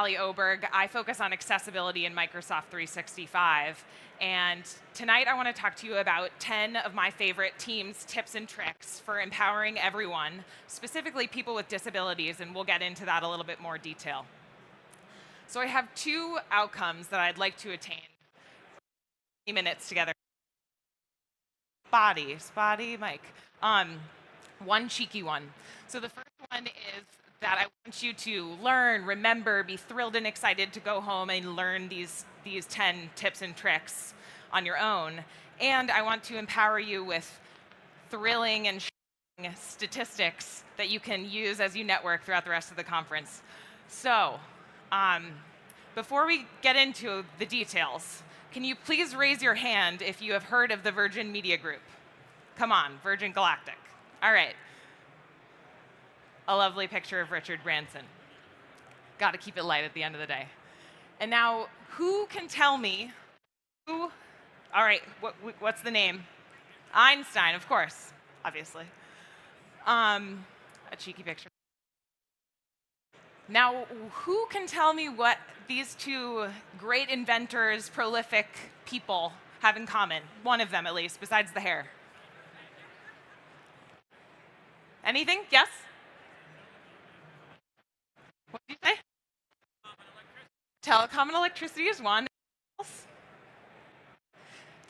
Callie Oberg. I focus on accessibility in Microsoft 365. And tonight I want to talk to you about 10 of my favorite Teams tips and tricks for empowering everyone, specifically people with disabilities, and we'll get into that a little bit more detail. So I have two outcomes that I'd like to attain. 3 minutes together. Spotty, Mike. One cheeky one. So the first one is that I want you to learn, remember, be thrilled and excited to go home and learn these 10 tips and tricks on your own. And I want to empower you with thrilling and shocking statistics that you can use as you network throughout the rest of the conference. So, before we get into the details, can you please raise your hand if you have heard of the Virgin Media Group? Come on, Virgin Galactic. All right. A lovely picture of Richard Branson. Got to keep it light at the end of the day. And now, who can tell me all right, what's the name? Einstein, of course, obviously. A cheeky picture. Now, who can tell me what these two great inventors, prolific people have in common? One of them, at least, besides the hair. Anything? Yes? What did you say? Telecom and electricity is one.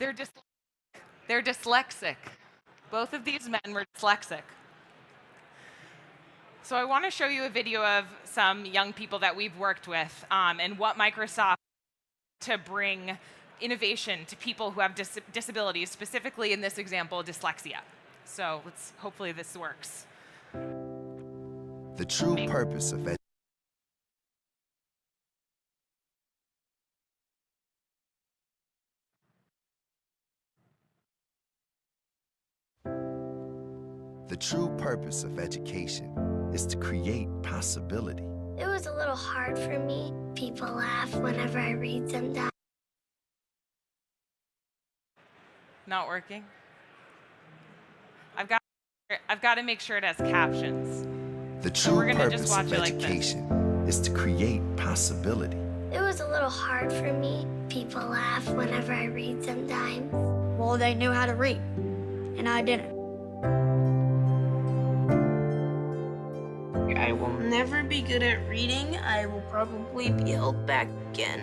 They're dyslexic. Both of these men were dyslexic. So I want to show you a video of some young people that we've worked with and what Microsoft to bring innovation to people who have disabilities, specifically in this example, dyslexia. So hopefully this works. The true purpose of education is to create possibility. It was a little hard for me. People laugh whenever I read them down. Not working? I've got to make sure it has captions. The true purpose of education is to create possibility. It was a little hard for me. People laugh whenever I read sometimes. Well, they knew how to read, and I didn't. I will never be good at reading. I will probably be held back again.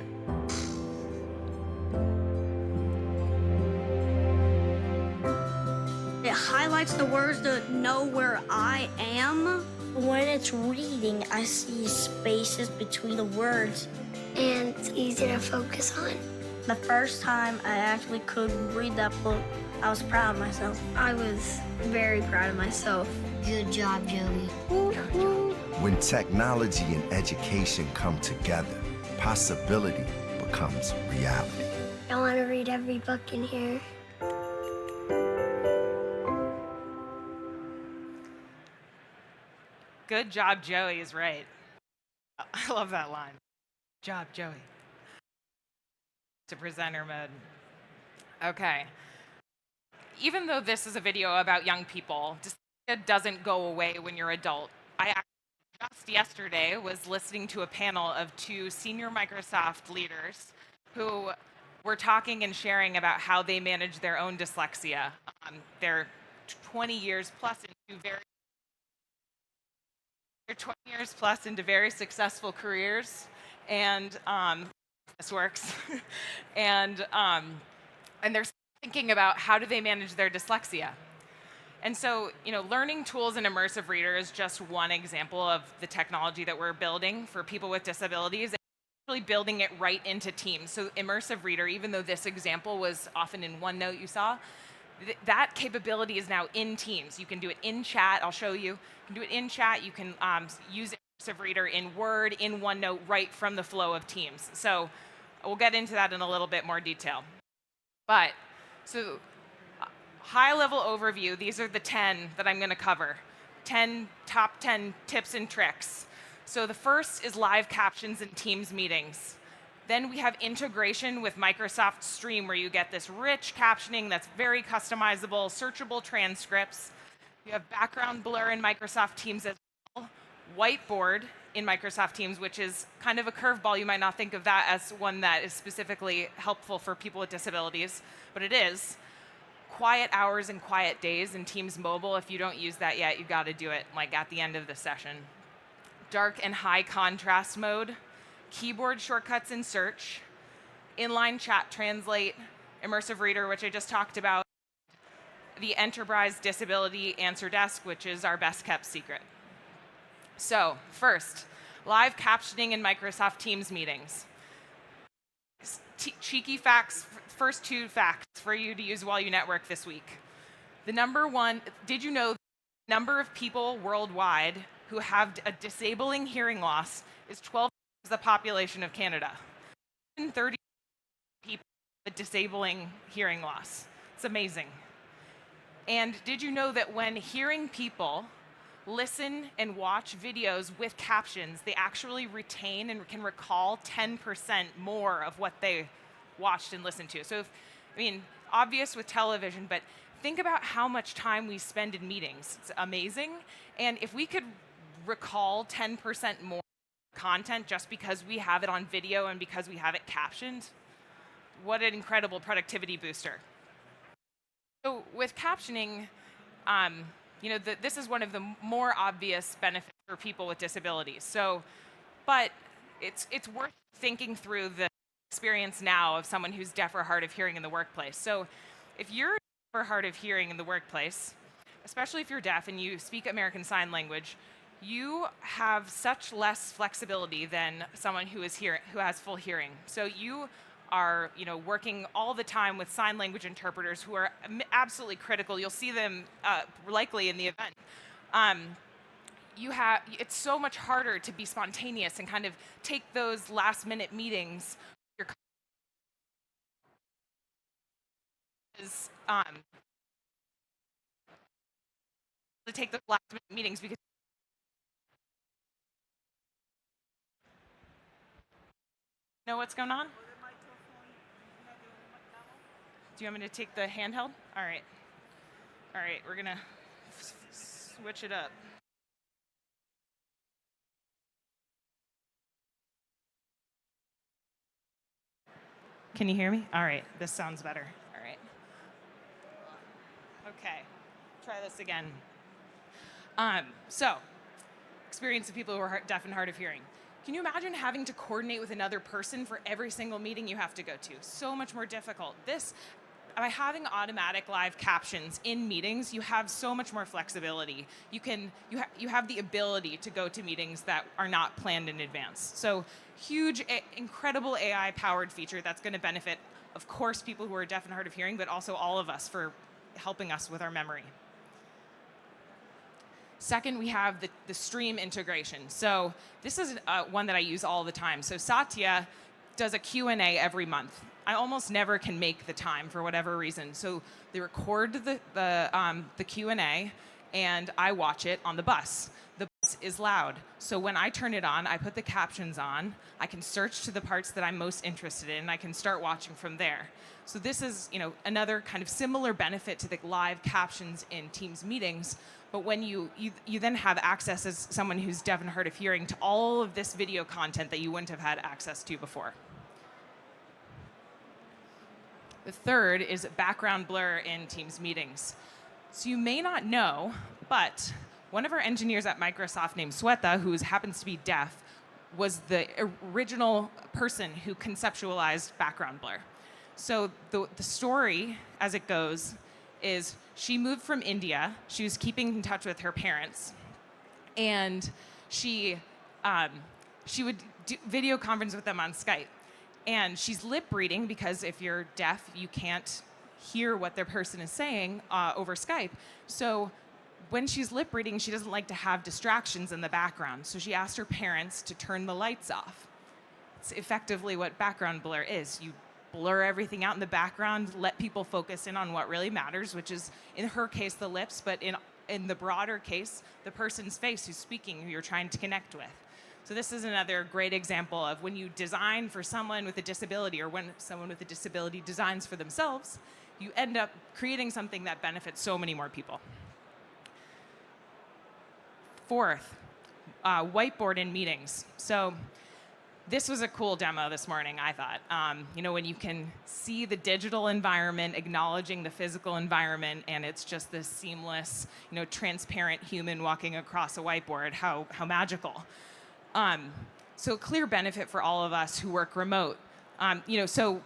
It highlights the words to know where I am. When it's reading, I see spaces between the words, and it's easy to focus on. The first time I actually could read that book, I was proud of myself. I was very proud of myself. Good job, Joey. When technology and education come together, possibility becomes reality. I want to read every book in here. Good job, Joey is right. I love that line. Good job, Joey. To presenter mode. Okay. Even though this is a video about young people, dyslexia doesn't go away when you're adult. I actually just yesterday was listening to a panel of two senior Microsoft leaders who were talking and sharing about how they manage their own dyslexia. They're 20 years plus into very successful careers, and this works. and they're thinking about how do they manage their dyslexia. And so, learning tools in Immersive Reader is just one example of the technology that we're building for people with disabilities, and actually building it right into Teams. So Immersive Reader, even though this example was often in OneNote you saw, that capability is now in Teams. You can do it in chat. I'll show you. You can do it in chat. You can use Immersive Reader in Word, in OneNote, right from the flow of Teams. So we'll get into that in a little bit more detail. But, so high-level overview, these are the 10 that I'm going to cover. Top 10 tips and tricks. So the first is live captions in Teams meetings. Then we have integration with Microsoft Stream, where you get this rich captioning that's very customizable, searchable transcripts. You have background blur in Microsoft Teams as well. Whiteboard in Microsoft Teams, which is kind of a curveball. You might not think of that as one that is specifically helpful for people with disabilities, but it is. Quiet hours and quiet days in Teams Mobile. If you don't use that yet, you got to do it like at the end of the session. Dark and high contrast mode, keyboard shortcuts in search, inline chat translate, immersive reader, which I just talked about, the enterprise disability answer desk, which is our best kept secret. So first, live captioning in Microsoft Teams meetings. Cheeky facts, first 2 facts for you to use while you network this week. The number one, did you know the number of people worldwide who have a disabling hearing loss is 12 times the population of Canada? 30 people with disabling hearing loss. It's amazing. And did you know that when hearing people listen and watch videos with captions, they actually retain and can recall 10% more of what they watched and listened to? So, obvious with television, but think about how much time we spend in meetings. It's amazing. And if we could recall 10% more content just because we have it on video and because we have it captioned, what an incredible productivity booster. So with captioning, this is one of the more obvious benefits for people with disabilities. So, but it's worth thinking through the experience now of someone who's deaf or hard of hearing in the workplace. So if you're deaf or hard of hearing in the workplace, especially if you're deaf and you speak American Sign Language, you have such less flexibility than someone who has full hearing. So you are working all the time with sign language interpreters who are absolutely critical. You'll see them likely in the event. It's so much harder to be spontaneous and kind of take those last minute meetings. To take those last minute meetings because know what's going on? Do you want me to take the handheld? All right, we're gonna switch it up. Can you hear me? All right, this sounds better. All right. Okay, try this again. So, experience of people who are deaf and hard of hearing. Can you imagine having to coordinate with another person for every single meeting you have to go to? So much more difficult. By having automatic live captions in meetings, you have so much more flexibility. You have the ability to go to meetings that are not planned in advance. So huge, incredible AI-powered feature that's going to benefit, of course, people who are deaf and hard of hearing, but also all of us for helping us with our memory. Second, we have the stream integration. So this is one that I use all the time. So Satya does a Q&A every month. I almost never can make the time for whatever reason. So they record the Q&A, and I watch it on the bus. The bus is loud. So when I turn it on, I put the captions on. I can search to the parts that I'm most interested in, and I can start watching from there. So this is another kind of similar benefit to the live captions in Teams meetings. But when you then have access as someone who's deaf and hard of hearing to all of this video content that you wouldn't have had access to before. The third is background blur in Teams meetings. So you may not know, but one of our engineers at Microsoft named Sweta, who happens to be deaf, was the original person who conceptualized background blur. So the story, as it goes, is she moved from India. She was keeping in touch with her parents, and she would do video conference with them on Skype. And she's lip reading because if you're deaf, you can't hear what their person is saying over Skype. So when she's lip reading, she doesn't like to have distractions in the background. So she asked her parents to turn the lights off. It's effectively what background blur is. You blur everything out in the background, let people focus in on what really matters, which is, in her case, the lips, but in the broader case, the person's face who's speaking, who you're trying to connect with. So this is another great example of when you design for someone with a disability, or when someone with a disability designs for themselves, you end up creating something that benefits so many more people. Fourth, whiteboard in meetings. So this was a cool demo this morning, I thought. When you can see the digital environment acknowledging the physical environment, and it's just this seamless, transparent human walking across a whiteboard, how magical. So clear benefit for all of us who work remote. So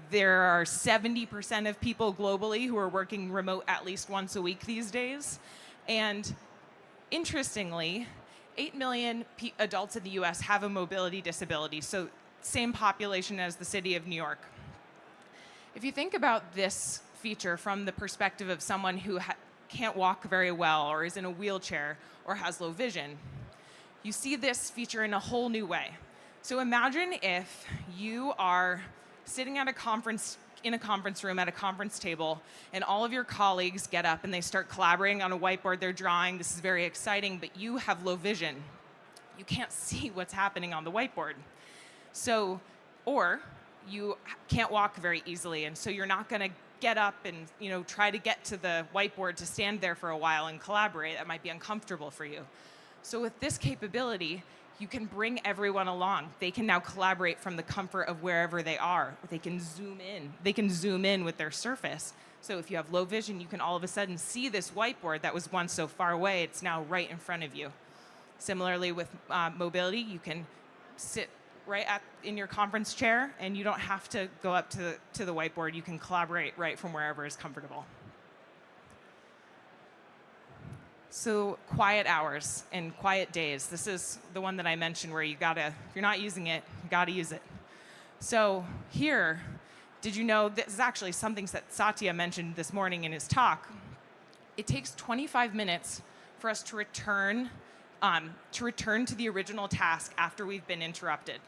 there are 70% of people globally who are working remote at least once a week these days. And interestingly, 8 million adults in the US have a mobility disability, so same population as the city of New York. If you think about this feature from the perspective of someone who can't walk very well, or is in a wheelchair, or has low vision, you see this feature in a whole new way. So imagine if you are sitting at in a conference room at a conference table, and all of your colleagues get up and they start collaborating on a whiteboard, they're drawing, this is very exciting, but you have low vision. You can't see what's happening on the whiteboard. So, or you can't walk very easily, and so you're not gonna get up and try to get to the whiteboard to stand there for a while and collaborate. That might be uncomfortable for you. So with this capability, you can bring everyone along. They can now collaborate from the comfort of wherever they are. They can zoom in. They can zoom in with their surface. So if you have low vision, you can all of a sudden see this whiteboard that was once so far away. It's now right in front of you. Similarly with mobility, you can sit right in your conference chair, and you don't have to go up to the whiteboard. You can collaborate right from wherever is comfortable. So quiet hours and quiet days. This is the one that I mentioned where if you're not using it, you gotta use it. So here, did you know, this is actually something that Satya mentioned this morning in his talk. It takes 25 minutes for us to return to the original task after we've been interrupted.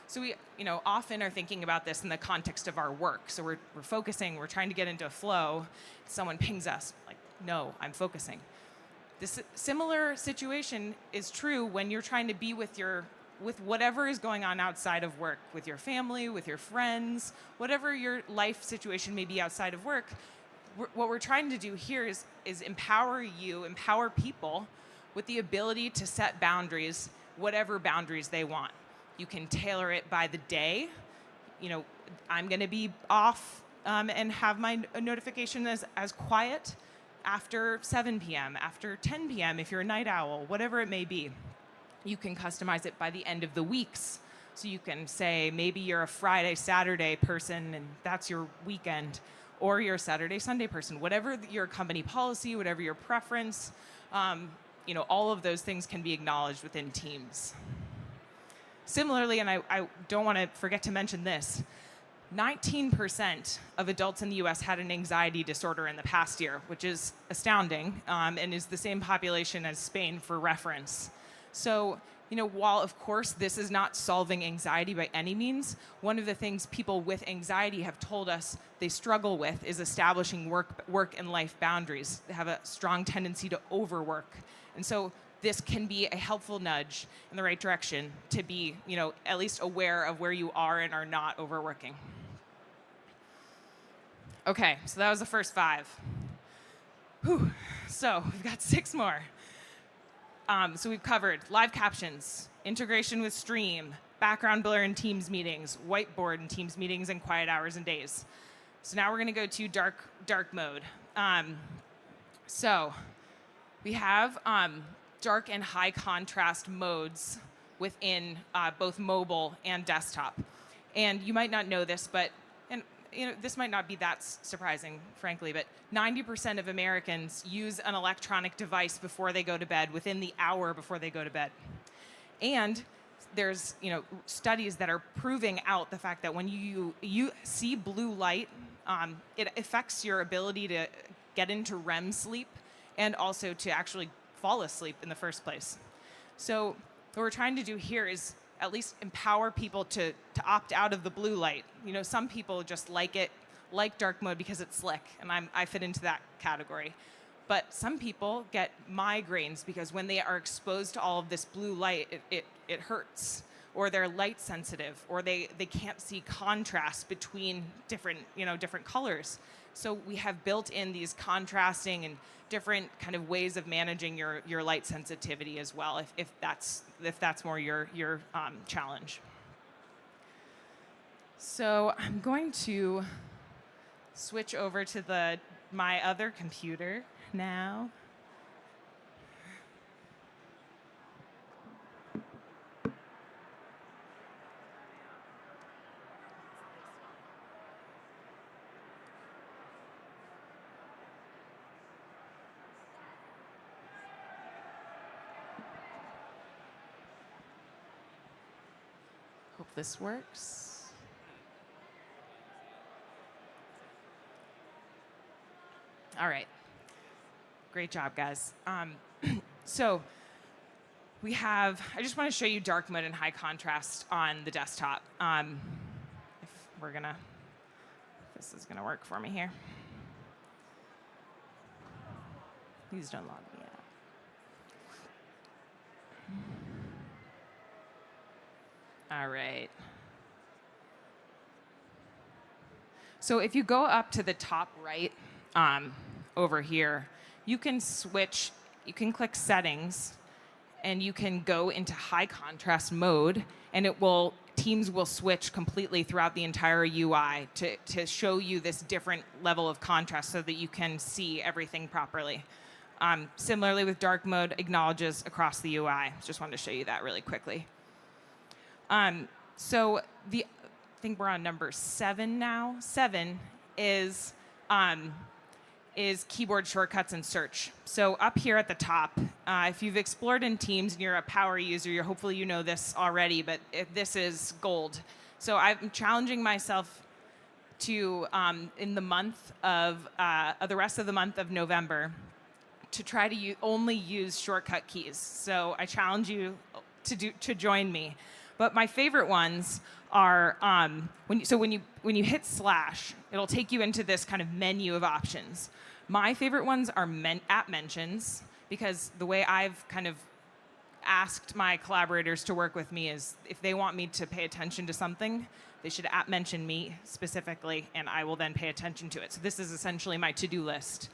So we often are thinking about this in the context of our work. So we're focusing, we're trying to get into a flow. Someone pings us, like, no, I'm focusing. This similar situation is true when you're trying to be with whatever is going on outside of work, with your family, with your friends, whatever your life situation may be outside of work. What we're trying to do here is empower people with the ability to set boundaries, whatever boundaries they want. You can tailor it by the day. I'm going to be off and have my notification as quiet after 7 p.m., after 10 p.m. if you're a night owl, whatever it may be. You can customize it by the end of the weeks. So you can say maybe you're a Friday, Saturday person, and that's your weekend, or you're a Saturday, Sunday person. Whatever your company policy, whatever your preference, all of those things can be acknowledged within Teams. Similarly, and I don't want to forget to mention this, 19% of adults in the US had an anxiety disorder in the past year, which is astounding, and is the same population as Spain for reference. So, while of course this is not solving anxiety by any means, one of the things people with anxiety have told us they struggle with is establishing work and life boundaries. They have a strong tendency to overwork. And so this can be a helpful nudge in the right direction to be, at least aware of where you are and are not overworking. Okay, so that was the first 5. Whew. So we've got 6 more. So we've covered live captions, integration with Stream, background blur in Teams meetings, whiteboard in Teams meetings, and quiet hours and days. So now we're going to go to dark mode. So we have dark and high contrast modes within both mobile and desktop. And you might not know this, but this might not be that surprising, frankly, but 90% of Americans use an electronic device before they go to bed, within the hour before they go to bed. And there's studies that are proving out the fact that when you see blue light, it affects your ability to get into REM sleep and also to actually fall asleep in the first place. So what we're trying to do here is at least empower people to opt out of the blue light. Some people just like dark mode because it's slick, and I fit into that category. But some people get migraines because when they are exposed to all of this blue light, it hurts, or they're light sensitive, or they can't see contrast between different colors. So we have built in these contrasting and different kind of ways of managing your light sensitivity as well, if that's more your challenge. So I'm going to switch over to my other computer now. Hope this works. All right. Great job, guys. So we have, I just want to show you dark mode and high contrast on the desktop. If this is going to work for me here. Please don't log me out. All right. So if you go up to the top right, over here, you can click settings, and you can go into high contrast mode, and Teams will switch completely throughout the entire UI to show you this different level of contrast so that you can see everything properly. Similarly with dark mode, acknowledges across the UI. Just wanted to show you that really quickly. So I think we're on number 7 now. 7 is keyboard shortcuts and search. So up here at the top, if you've explored in Teams and you're a power user, hopefully you know this already, but this is gold. So I'm challenging myself to, in the month of, the rest of the month of November, to try to only use shortcut keys. So I challenge you to join me. But my favorite ones are when you hit slash, it'll take you into this kind of menu of options. My favorite ones are at mentions, because the way I've kind of asked my collaborators to work with me is if they want me to pay attention to something, they should at mention me specifically, and I will then pay attention to it. So this is essentially my to-do list.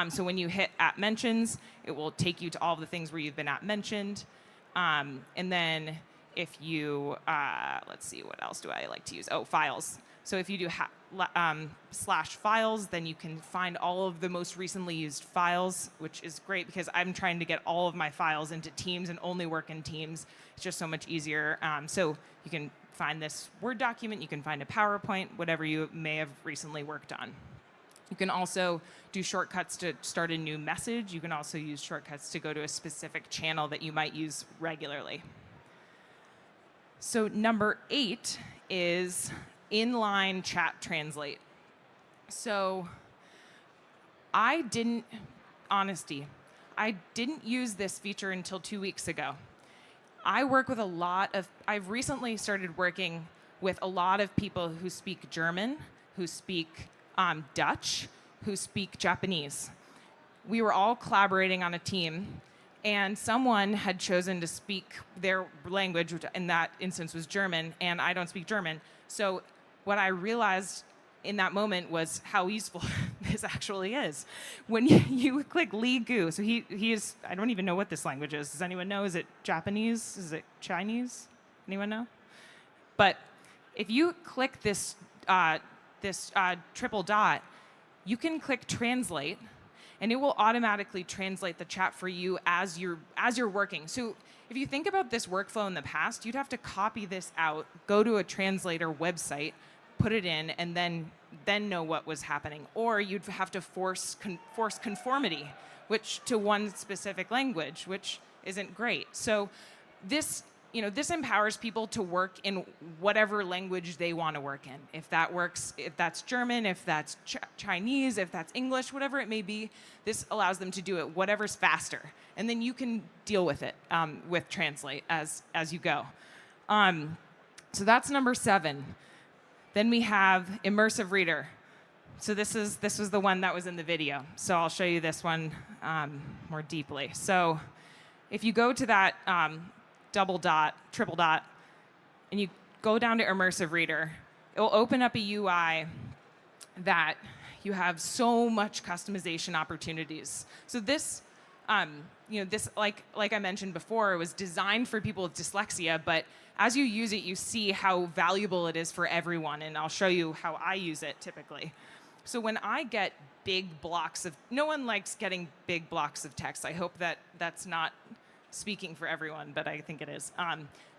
So when you hit at mentions, it will take you to all the things where you've been at mentioned. And then if you, let's see, what else do I like to use? Oh, files. So if you do slash files, then you can find all of the most recently used files, which is great because I'm trying to get all of my files into Teams and only work in Teams. It's just so much easier. So you can find this Word document, you can find a PowerPoint, whatever you may have recently worked on. You can also do shortcuts to start a new message. You can also use shortcuts to go to a specific channel that you might use regularly. So number 8 is inline chat translate. So I didn't use this feature until 2 weeks ago. I've recently started working with a lot of people who speak German, who speak Dutch, who speak Japanese. We were all collaborating on a team, and someone had chosen to speak their language, which in that instance was German, and I don't speak German. So what I realized in that moment was how useful this actually is. When you click Li Gu, so he is, I don't even know what this language is. Does anyone know? Is it Japanese? Is it Chinese? Anyone know? But if you click this triple dot, you can click translate, and it will automatically translate the chat for you as you're working. So if you think about this workflow in the past, you'd have to copy this out, go to a translator website, put it in, and then know what was happening. Or you'd have to force conformity, which to one specific language, which isn't great. So this empowers people to work in whatever language they want to work in. If that's German, if that's Chinese, if that's English, whatever it may be, this allows them to do it whatever's faster. And then you can deal with it with Translate as you go. So that's number 7. Then we have Immersive Reader. So this was the one that was in the video. So I'll show you this one more deeply. So if you go to that double dot, triple dot, and you go down to Immersive Reader, it will open up a UI that you have so much customization opportunities. So this, this, like I mentioned before, was designed for people with dyslexia, but as you use it, you see how valuable it is for everyone, and I'll show you how I use it typically. So when I get big blocks of, no one likes getting big blocks of text. I hope that that's not speaking for everyone, but I think it is.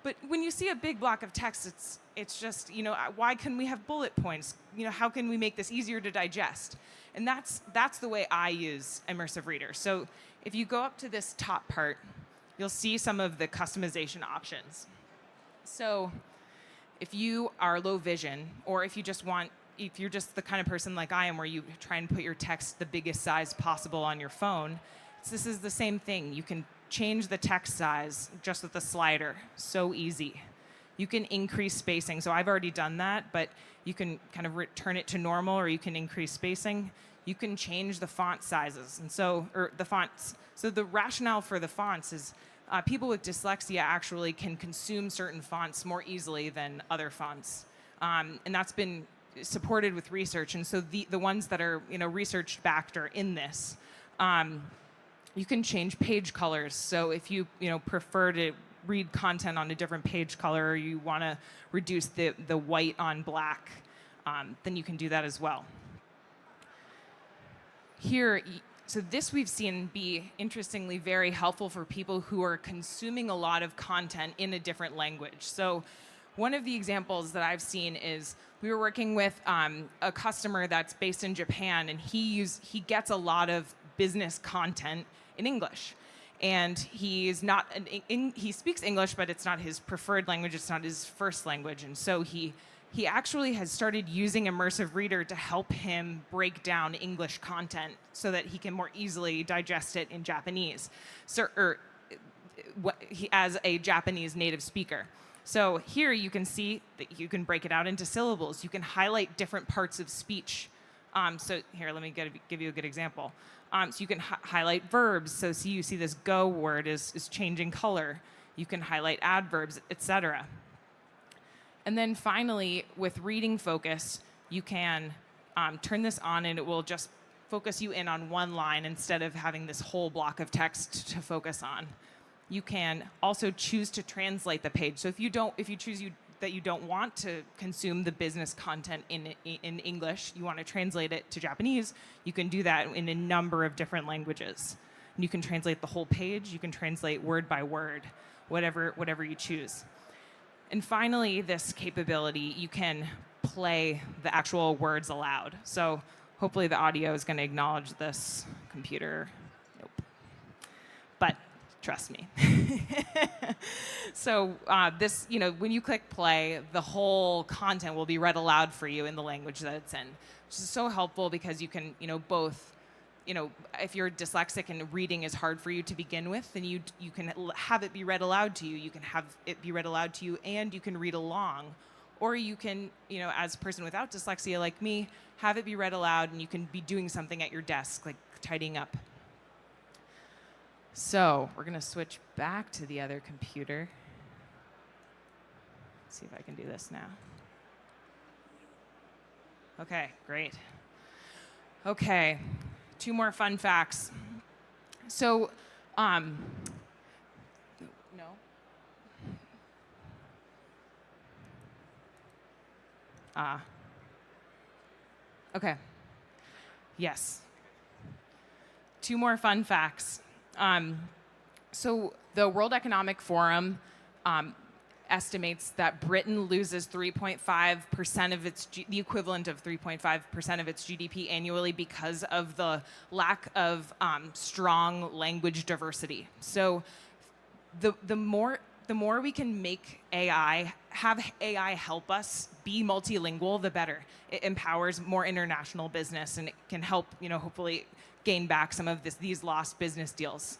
But when you see a big block of text, it's just, why can we have bullet points? How can we make this easier to digest? And that's the way I use Immersive Reader. So if you go up to this top part, you'll see some of the customization options. So if you are low vision, or if you're just the kind of person like I am where you try and put your text the biggest size possible on your phone, this is the same thing. You can change the text size just with the slider. So easy. You can increase spacing. So I've already done that, but you can kind of return it to normal, or you can increase spacing. You can change the font sizes, or the fonts. So the rationale for the fonts is people with dyslexia actually can consume certain fonts more easily than other fonts. And that's been supported with research. And so the ones that are research backed are in this. You can change page colors. So if you prefer to read content on a different page color, or you want to reduce the white on black, then you can do that as well. Here, so this we've seen be, interestingly, very helpful for people who are consuming a lot of content in a different language. So one of the examples that I've seen is we were working with a customer that's based in Japan, and he gets a lot of business content in English. And he speaks English, but it's not his preferred language, it's not his first language. And so he actually has started using Immersive Reader to help him break down English content so that he can more easily digest it in Japanese, as a Japanese native speaker. So here you can see that you can break it out into syllables. You can highlight different parts of speech. So here, let me give you a good example. So you can highlight verbs. So you see this go word is changing color. You can highlight adverbs, etc. And then finally, with reading focus, you can turn this on, and it will just focus you in on one line instead of having this whole block of text to focus on. You can also choose to translate the page. So if you choose that you don't want to consume the business content in English, you want to translate it to Japanese, you can do that in a number of different languages. And you can translate the whole page, you can translate word by word, whatever you choose. And finally, this capability, you can play the actual words aloud. So hopefully the audio is going to acknowledge this computer. Nope. But trust me. So this, when you click play, the whole content will be read aloud for you in the language that it's in, which is so helpful because you can, both, if you're dyslexic and reading is hard for you to begin with, then you can have it be read aloud to you. You can have it be read aloud to you, and you can read along. Or you can, as a person without dyslexia like me, have it be read aloud, and you can be doing something at your desk, like tidying up. So we're going to switch back to the other computer. Let's see if I can do this now. Okay, great. Okay, 2 more fun facts. So, no. Okay. Yes. 2 more fun facts. So the World Economic Forum estimates that Britain loses 3.5% of the equivalent of 3.5% of its GDP annually because of the lack of strong language diversity. So the more we can make have AI help us be multilingual, the better. It empowers more international business, and it can help, hopefully gain back some of these lost business deals.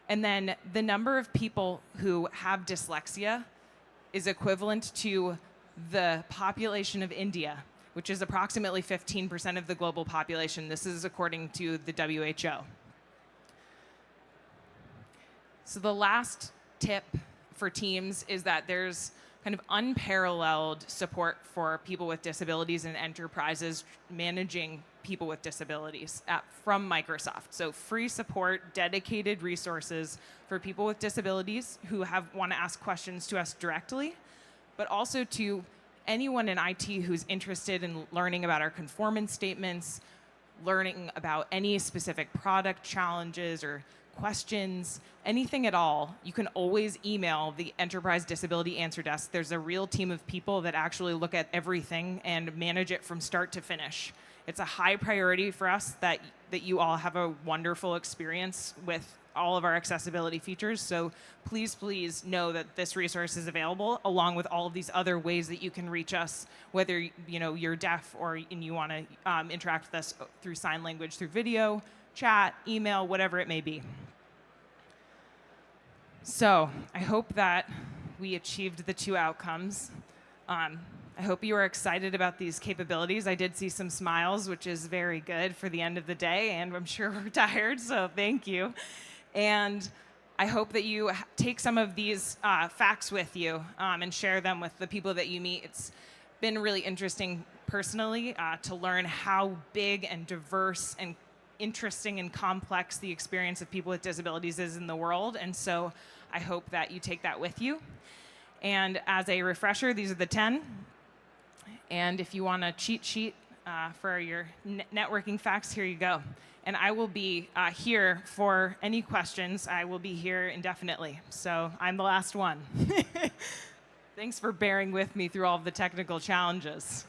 And then the number of people who have dyslexia is equivalent to the population of India, which is approximately 15% of the global population. This is according to the WHO. So the last tip for teams is that there's kind of unparalleled support for people with disabilities and enterprises managing people with disabilities from Microsoft. So free support, dedicated resources for people with disabilities who want to ask questions to us directly, but also to anyone in IT who's interested in learning about our conformance statements, learning about any specific product challenges or questions, anything at all. You can always email the Enterprise Disability Answer Desk. There's a real team of people that actually look at everything and manage it from start to finish. It's a high priority for us that you all have a wonderful experience with all of our accessibility features. So please, please know that this resource is available along with all of these other ways that you can reach us, whether you're deaf and you want to interact with us through sign language, through video, chat, email, whatever it may be. So I hope that we achieved the 2 outcomes. I hope you are excited about these capabilities. I did see some smiles, which is very good for the end of the day, and I'm sure we're tired, so thank you. And I hope that you take some of these facts with you and share them with the people that you meet. It's been really interesting personally to learn how big and diverse and interesting and complex the experience of people with disabilities is in the world. And so I hope that you take that with you. And as a refresher, these are the 10. And if you want a cheat sheet for your networking facts, here you go. And I will be here for any questions. I will be here indefinitely. So I'm the last one. Thanks for bearing with me through all of the technical challenges.